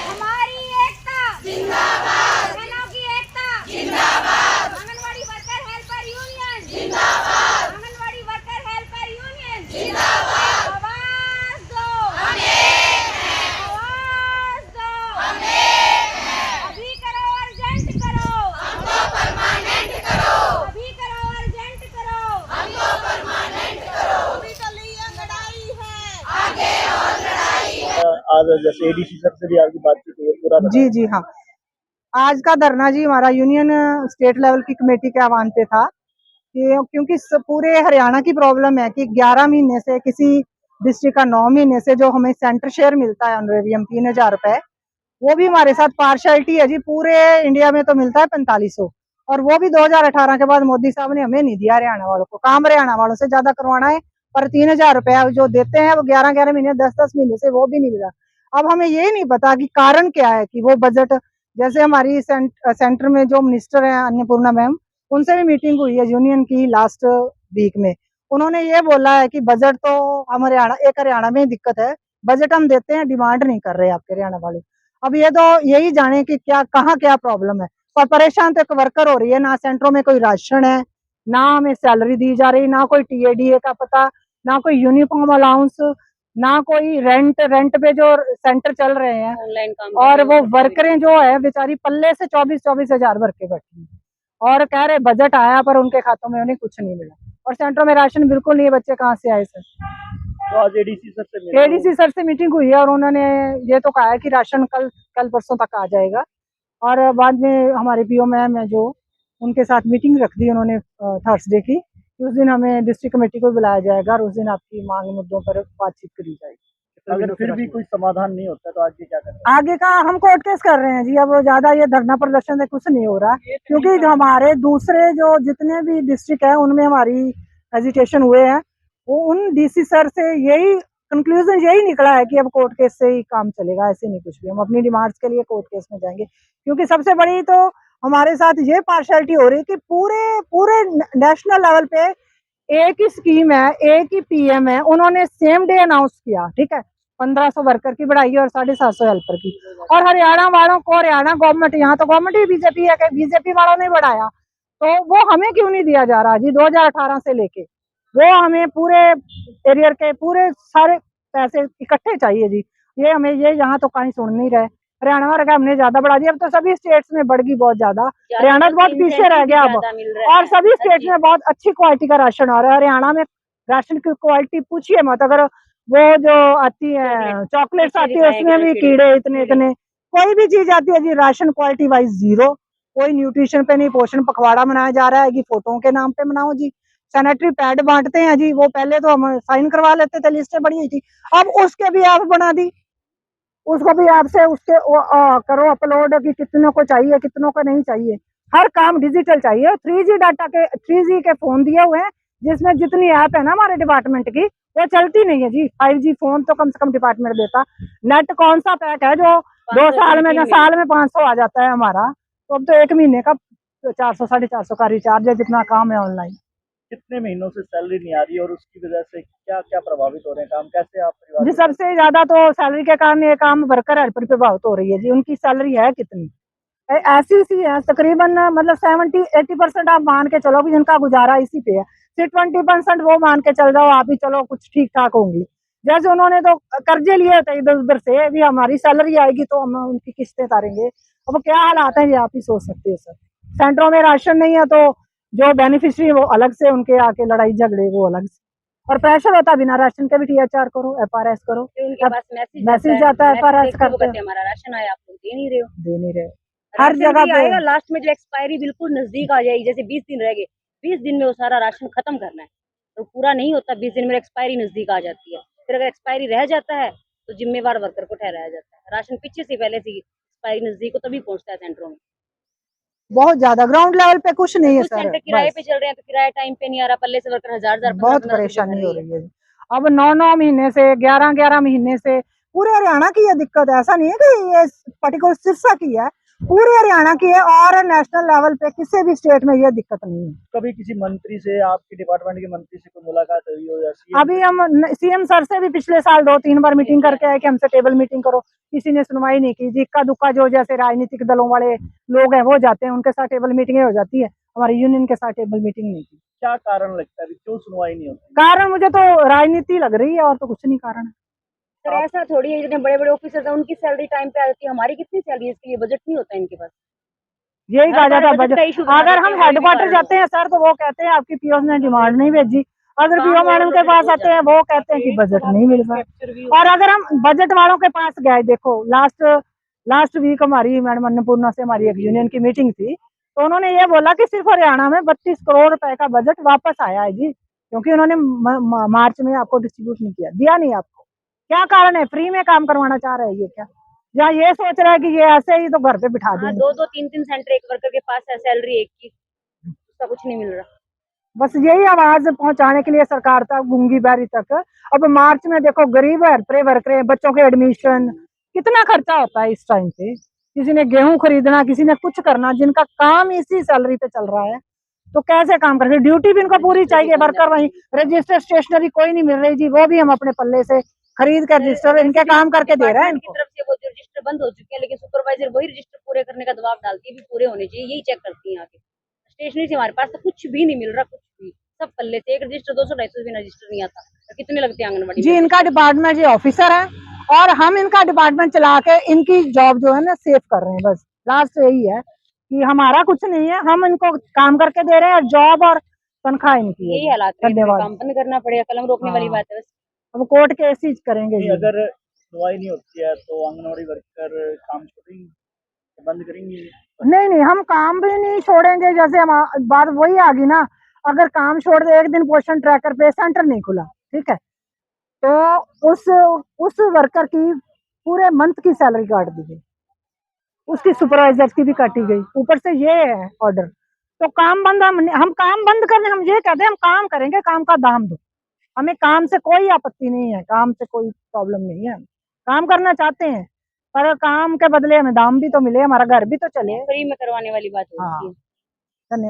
हमारी एकता जिंदाबाद, बहनों की एकता जिंदाबाद, आंगनवाड़ी वर्कर हेल्पर यूनियन जिंदाबाद, आंगनवाड़ी वर्कर हेल्पर यूनियन जिंदाबाद। आवाज दो, हम एक हैं। आवाज दो, हम एक हैं। अभी करो, अर्जेंट करो, हमको परमानेंट करो। अभी करो, अर्जेंट करो, हमको परमानेंट करो। अभी तो लिए लड़ाई है, आगे और लड़ाई है। आज जैसे एडीसी सर से भी आपकी बातचीत हुई है, पूरा जी जी हाँ, आज का धरना जी हमारा यूनियन स्टेट लेवल की कमेटी के आह्वान पे था कि क्योंकि पूरे हरियाणा की प्रॉब्लम है कि 11 महीने से किसी डिस्ट्रिक्ट का 9 महीने से जो हमें सेंटर शेयर मिलता है ऑनरेरियम 3000 रुपए, वो भी हमारे साथ पार्शियलिटी है जी। पूरे इंडिया में तो मिलता है 4500, और वो भी 2018 के बाद मोदी साहब ने हमें नहीं दिया हरियाणा वालों को। काम हरियाणा वालों से ज्यादा करवाना है, पर 3000 रुपया जो देते हैं वो 11-11 महीने 10-10 महीने से वो भी नहीं मिला। अब हमें ये नहीं पता कि कारण क्या है कि वो बजट, जैसे हमारी सेंटर में जो मिनिस्टर है अन्नपूर्णा मैम, उनसे भी मीटिंग हुई है यूनियन की लास्ट वीक में। उन्होंने ये बोला है कि बजट तो हम हरियाणा में ही दिक्कत है, बजट हम देते हैं, डिमांड नहीं कर रहे आपके हरियाणा वाले। अब ये तो यही जाने कि कहाँ क्या प्रॉब्लम है। पर परेशान तो एक वर्कर हो रही है, ना सेंटरों में कोई राशन है, ना हमें सैलरी दी जा रही, ना कोई टीएडीए का पता, ना कोई यूनिफॉर्म अलाउंस, ना कोई रेंट पे जो सेंटर चल रहे हैं ऑनलाइन काम, और वो वर्करें जो है बेचारी पल्ले से 24-24 हजार भर के बैठी हैं और कह रहे बजट आया पर उनके खातों में उन्हें कुछ नहीं मिला, और सेंटरों में राशन बिल्कुल नहीं है। बच्चे कहाँ से आए सर? तो आज एडीसी सर से मीटिंग हुई है और उन्होंने ये तो कहा है कि राशन कल परसों तक आ जाएगा, और बाद में हमारे पीओ मैम है जो, उनके साथ मीटिंग रख दी उन्होंने थर्सडे की। उस दिन हमें डिस्ट्रिक्ट कमेटी को बुलाया जाएगा और उस दिन आपकी मांग मुद्दों पर बातचीत करी जाएगी। अगर फिर भी कोई समाधान नहीं होता तो आगे क्या करें? आगे का हम कोर्ट केस कर रहे हैं जी। अब ज्यादा ये धरना प्रदर्शन से कुछ नहीं हो रहा, क्योंकि जो हमारे दूसरे जो जितने भी डिस्ट्रिक्ट है उनमें हमारी एजिटेशन हुए हैं, वो उन डीसी सर से यही कंक्लूजन यही निकला है कि अब कोर्ट केस से ही काम चलेगा, ऐसे नहीं कुछ भी। हम अपनी डिमांड्स के लिए कोर्ट केस में जाएंगे, क्योंकि सबसे बड़ी तो हमारे साथ ये पार्शियलिटी हो रही है कि पूरे नेशनल लेवल पे एक ही स्कीम है, एक ही पीएम है, उन्होंने सेम डे अनाउंस किया, ठीक है, 1500 वर्कर की बढ़ाई और 750 हेल्पर की। और हरियाणा वालों को, हरियाणा गवर्नमेंट, यहाँ तो गवर्नमेंट ही बीजेपी है, बीजेपी वालों ने बढ़ाया, तो वो हमें क्यों नहीं दिया जा रहा जी? 2018 से लेके वो हमें पूरे एरियर के पूरे सारे पैसे इकट्ठे चाहिए जी। ये हमें ये यहाँ तो कहीं सुन नहीं रहे। हरियाणा वाला का हमने ज्यादा बढ़ा दिया, अब तो सभी स्टेट्स में बढ़ गई बहुत ज्यादा, हरियाणा बहुत पीछे रह गया अब, और सभी स्टेट्स में बहुत अच्छी क्वालिटी का राशन आ रहा है। हरियाणा में राशन की क्वालिटी पूछिए मत, अगर वो जो आती है चॉकलेट्स आती है उसमें भी कीड़े इतने इतने, कोई भी चीज आती है जी राशन क्वालिटी वाइज जीरो, कोई न्यूट्रिशन पे नहीं। पोषण पखवाड़ा मनाया जा रहा है कि फोटो के नाम पे मनाओ जी। सैनिटरी पैड बांटते हैं जी, वो पहले तो हम साइन करवा लेते थे, लिस्टें बड़ी हुई थी, अब उसके भी ऐप बना दी, उसको भी आपसे उसके करो अपलोड कि कितनों को चाहिए कितनों को नहीं चाहिए। हर काम डिजिटल चाहिए। 3G डाटा के 3G के फोन दिए हुए हैं जिसमें जितनी ऐप है ना हमारे डिपार्टमेंट की वो चलती नहीं है जी। 5G फोन तो कम से कम डिपार्टमेंट देता। नेट कौन सा पैक है जो 2 साल में 500 आ जाता है हमारा, तो अब तो 1 महीने का 400-450 का रिचार्ज है, जितना काम है ऑनलाइन। कितने महीनों से सैलरी नहीं आ रही है और उसकी वजह से क्या क्या प्रभावित हो रहे हैं? काम कैसे आप जी सबसे ज्यादा तो सैलरी के कारण ये काम वर्कर हेल्पर प्रभावित हो रही है जी। उनकी सैलरी है कितनी, ऐसी सी है तकरीबन, मतलब 70-80% आप मान के चलो कि जिनका गुजारा इसी पे है, सिर्फ 20% वो मान के चल जाओ आप ही, चलो कुछ ठीक ठाक होंगी। जैसे उन्होंने तो कर्जे लिए थे इधर उधर से, अभी हमारी सैलरी आएगी तो हम उनकी किस्तें तारेंगे। अब क्या हालात है ये आप ही सोच सकते हो सर। सेंटरों में राशन नहीं है तो जो बेनिफिशियरी वो अलग से, उनके आके लड़ाई झगड़े वो अलग से, और प्रेशर होता बिना राशन के भी THR करो, FRS करो, उनके पास मैसेज जाता है FRS करते हैं, हमारा राशन आया, आप दे नहीं रहे हो। हर जगह पे आएगा लास्ट में, जो एक्सपायरी बिल्कुल नजदीक आ जाएगी, जैसे 20 दिन रह गए, 20 दिन में वो सारा राशन खत्म करना है, तो पूरा नहीं होता, 20 दिन में एक्सपायरी नजदीक आ जाती है। फिर अगर एक्सपायरी रह जाता है तो जिम्मेवार वर्कर को ठहराया जाता है। राशन पीछे से पहले से एक्सपायरी नजदीक हो तभी पहुंचता है सेंटरों में। बहुत ज्यादा ग्राउंड लेवल पे कुछ नहीं है सर। सेंटर किराए पे चल रहे हैं तो किराया टाइम पे नहीं आ रहा, पल्ले से वर्कर 1000 बहुत परेशानी हो रही है। अब 9-9 महीने से, 11-11 महीने से पूरे हरियाणा की ये दिक्कत है। ऐसा नहीं है कि ये पर्टिकुलर सिरसा की है, पूरे हरियाणा की है और नेशनल लेवल पे किसी भी स्टेट में ये दिक्कत नहीं है। कभी किसी मंत्री से, आपके डिपार्टमेंट के मंत्री से कोई मुलाकात हुई हो या CM अभी हम सीएम सर से भी पिछले साल 2-3 बार मीटिंग करके आए कि हमसे टेबल मीटिंग करो, किसी ने सुनवाई नहीं की। इक्का दुक्का जो जैसे राजनीतिक दलों वाले लोग हैं वो जाते हैं, उनके साथ टेबल मीटिंग हो जाती है, हमारी यूनियन के साथ टेबल मीटिंग नहीं की। क्या कारण लगता है अभी क्यों सुनवाई नहीं होती? कारण मुझे तो राजनीति लग रही है और तो कुछ नहीं कारण है। सर ऐसा थोड़ी है, जितने बड़े बड़े ऑफिसर्स हैं उनकी सैलरी टाइम पे आती है, हमारी कितनी सैलरी है, इसके लिए बजट नहीं होता इनके पास। यही कहा हर बार जाता है बजट का बजट। issue बना अगर देते हम हैं, कोई भी हेडक्वार्टर कारण जाते हैं सर तो वो कहते हैं आपकी पीओ ने डिमांड नहीं भेजी। अगर काम पीओ मैडम के और पास हो आते हैं वो कहते हैं कि बजट नहीं मिल रहा। और अगर हम बजट वालों के पास गए, देखो लास्ट वीक हमारी मैडम अन्नपूर्णा से हमारी एक यूनियन की मीटिंग थी, तो उन्होंने ये बोला कि सिर्फ हरियाणा में 32 करोड़ रुपए का बजट वापस आया है जी, क्योंकि उन्होंने मार्च में आपको डिस्ट्रीब्यूट नहीं किया, दिया नहीं आपको। क्या कारण है? फ्री में काम करवाना चाह रहे हैं ये क्या? या ये सोच रहा है कि ये ऐसे ही तो घर पे बिठा हाँ, देंगे? 2-2 3-3 सेंटर एक वर्कर के पास है, सैलरी एक की, उसका कुछ नहीं मिल रहा। बस यही आवाज पहुंचाने के लिए सरकार तक, गूंगी बहरी तक। अब मार्च में देखो गरीब हेल्पर वर्कर, बच्चों के एडमिशन, कितना खर्चा होता है इस टाइम पे। किसी ने गेहूं खरीदना, किसी ने कुछ करना, जिनका काम इसी सैलरी पे चल रहा है तो कैसे काम करेंगे? ड्यूटी भी इनको पूरी चाहिए, वर्कर वहीं रजिस्टर स्टेशनरी कोई नहीं मिल रही जी, वो भी हम अपने पल्ले से खरीद कर रजिस्टर इनके काम करके दे रहे हैं डिपार्टमेंट की इनको। तरफ से वो जो रजिस्टर बंद हो चुके हैं, लेकिन सुपरवाइजर वही रजिस्टर पूरे करने का दबाव डालती है, भी पूरे होने चाहिए, यही चेक करती है आके। स्टेशनरी से हमारे पास तो कुछ भी नहीं मिल रहा, कुछ भी, सब पल्ले से। एक रजिस्टर 200-250 भी रजिस्टर नहीं आता, और कितने लगते हैं आंगनबाड़ी जी में? इनका डिपार्टमेंट जी ऑफिसर है और हम इनका डिपार्टमेंट चला के इनकी जॉब जो है ना सेव कर रहे हैं। बस लास्ट यही है कि हमारा कुछ नहीं है, हम इनको काम करके दे रहे हैं और जॉब और तनख्वाह इनकी यही है। हालात है, धन्यवाद। काम बंद करना पड़ेगा, कलम रोकने वाली हाँ। बात है बस। अब कोर्ट केस ही करेंगे नहीं, जी। अगर सुनवाई नहीं होती है तो आंगनबाड़ी वर्कर काम छोड़ेंगे, बंद करेंगे? नहीं, हम काम भी नहीं छोड़ेंगे। जैसे हम बात वही आ गई ना, अगर काम छोड़ दे, एक दिन पोषण ट्रैकर पे सेंटर नहीं खुला, ठीक है, तो उस वर्कर की पूरे मंथ की सैलरी काट दी गई, उसकी सुपरवाइजर की भी काटी गई, ऊपर से ये है ऑर्डर। तो काम बंद, हम काम बंद करने, हम ये कहते हैं हम काम करेंगे, काम का दाम दो। हमें काम से कोई आपत्ति नहीं है, काम से कोई प्रॉब्लम नहीं है, काम करना चाहते हैं, पर काम के बदले हमें दाम भी तो मिले, हमारा घर भी तो चले। फ्री में करवाने वाली बात होती है। हाँ, धन्यवाद।